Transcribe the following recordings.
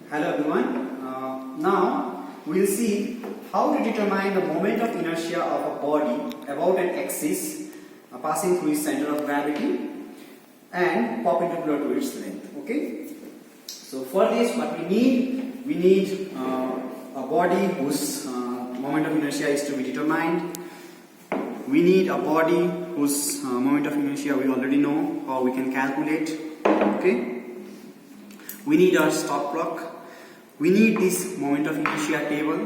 Hello everyone. Now we will see how to determine the moment of inertia of a body about an axis passing through its center of gravity and perpendicular to its length. Okay. So for this, what we need a body whose moment of inertia is to be determined. We need a body whose moment of inertia we already know, or we can calculate. Okay. We need our stop clock. We need this moment of inertia table.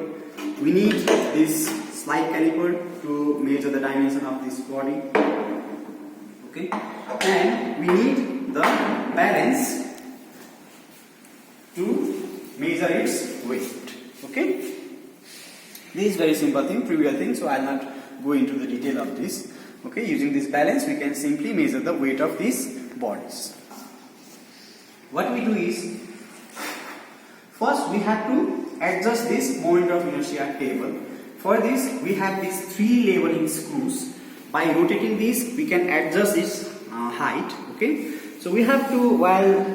We need this slide caliper to measure the dimension of this body. Okay, and we need the balance to measure its weight. Okay, this is very simple thing, trivial thing. So I'll not go into the detail of this. Okay, using this balance, we can simply measure the weight of these bodies. What we do is, first we have to adjust this moment of inertia table. For this, we have these 3 leveling screws. By rotating these, we can adjust its height. Okay, so we have to, while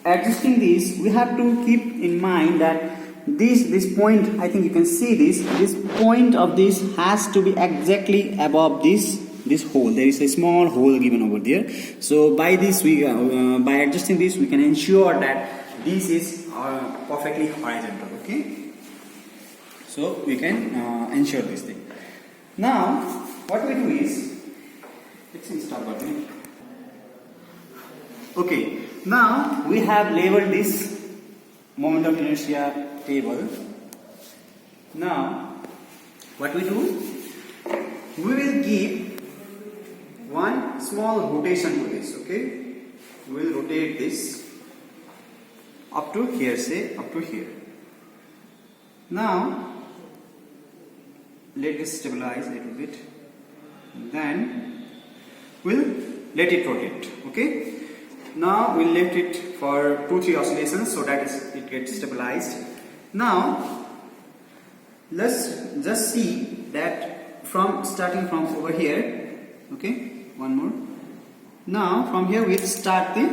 adjusting this, we have to keep in mind that this point, I think you can see this point of this has to be exactly above this hole. There is a small hole given over there. So by this, by adjusting this, we can ensure that this is perfectly horizontal. Okay, so we can ensure this thing. Now what we do is, let's install button. Okay, now we have labeled this moment of inertia table. Now what we do, we will give one small rotation to this. Okay, we will rotate this up to here, say up to here. Now let this stabilize a little bit, then we'll let it rotate. Okay, now we'll let it for 2-3 oscillations so that it gets stabilized. Now let's just see that starting from over here. Okay, one more. Now from here we'll start the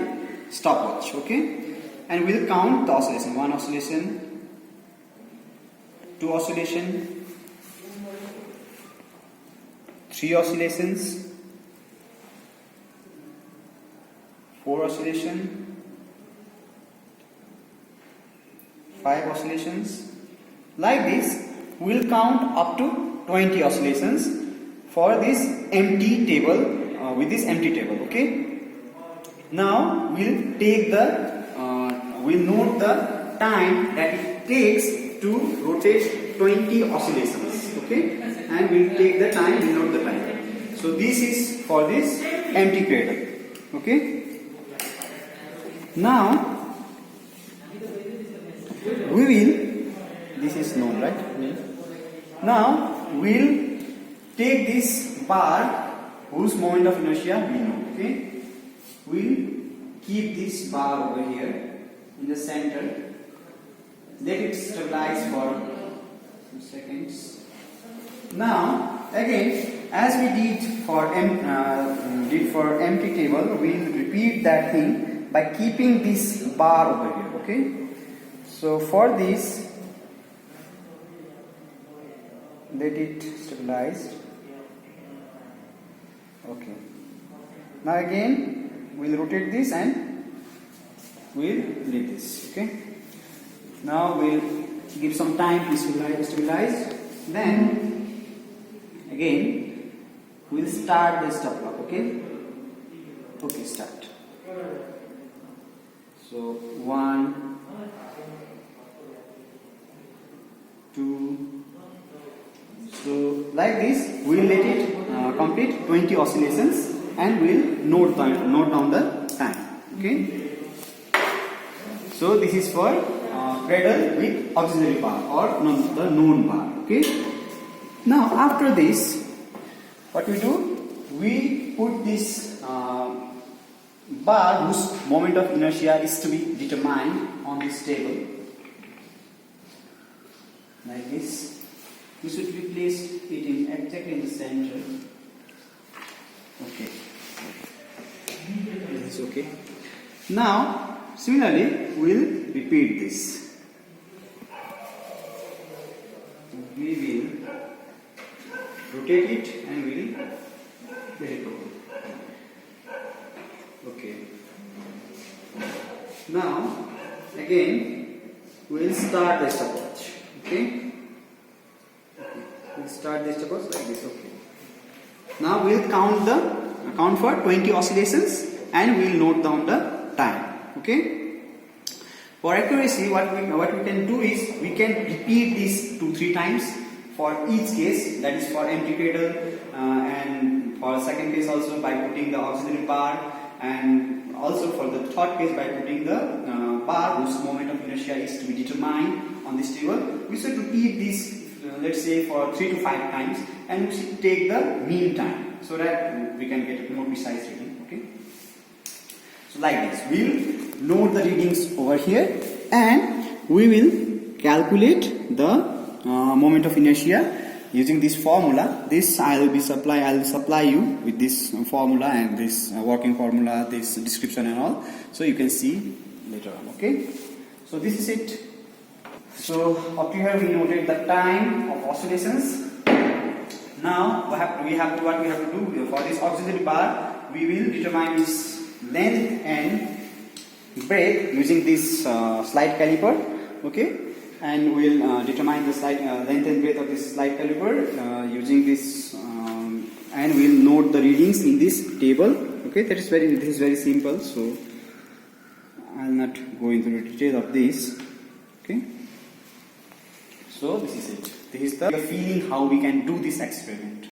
stopwatch. Okay, and we'll count the oscillation. 1 oscillation, 2 oscillation, 3 oscillations, 4 oscillation, 5 oscillations. Like this, we'll count up to 20 oscillations for this empty table, with this empty table. Okay. Now we'll take we'll note the time that it takes to rotate 20 oscillations. Okay, and we'll take the time, we'll note the time. So this is for this empty cradle. Okay, now we will, this is known, right? Now we'll take this bar whose moment of inertia we know. Okay, we'll keep this bar over here in the center. Let it stabilize for some seconds. Now again, as we did for empty table, we'll repeat that thing by keeping this bar over here. Okay, so for this, let it stabilize. Okay, now again we'll rotate this and we'll leave this. Okay, now we'll give some time to stabilize. Then again we'll start the stop clock. Okay, start. So 1, 2. So like this, we'll let it complete 20 oscillations and we'll note down the time. Okay. So this is for cradle with auxiliary bar, or the known bar. Okay. Now after this, what we do, we put this bar whose moment of inertia is to be determined on this table. Like this. We should place it exactly in the center. Okay. This is okay. Now similarly, we'll repeat this. We will rotate it and we will let it go. Okay. Now again we will start the stopwatch. Okay. We'll start the stopwatch like this. Okay. Now we'll count for 20 oscillations and we'll note down the time. Okay. For accuracy, what we can do is we can repeat this 2-3 times for each case. That is for empty cradle and for second case also by putting the auxiliary bar, and also for the third case by putting the bar whose moment of inertia is to be determined on this table. We should repeat this let's say for 3 to 5 times, and we should take the mean time so that we can get a more precise reading. Okay. So like this, we will note the readings over here and we will calculate the moment of inertia using this formula. This I will supply you with this formula and this working formula, this description and all, so you can see later on. Okay. So this is it. So up to here we noted the time of oscillations. Now what we have to do for this auxiliary bar, we will determine its length and breadth using this slide caliper. Okay, and we will determine the length and breadth of this slide caliper using this, and we will note the readings in this table. Okay, this is very simple, so I will not go into the detail of this. Okay. So this is it. This is the feeling how we can do this experiment.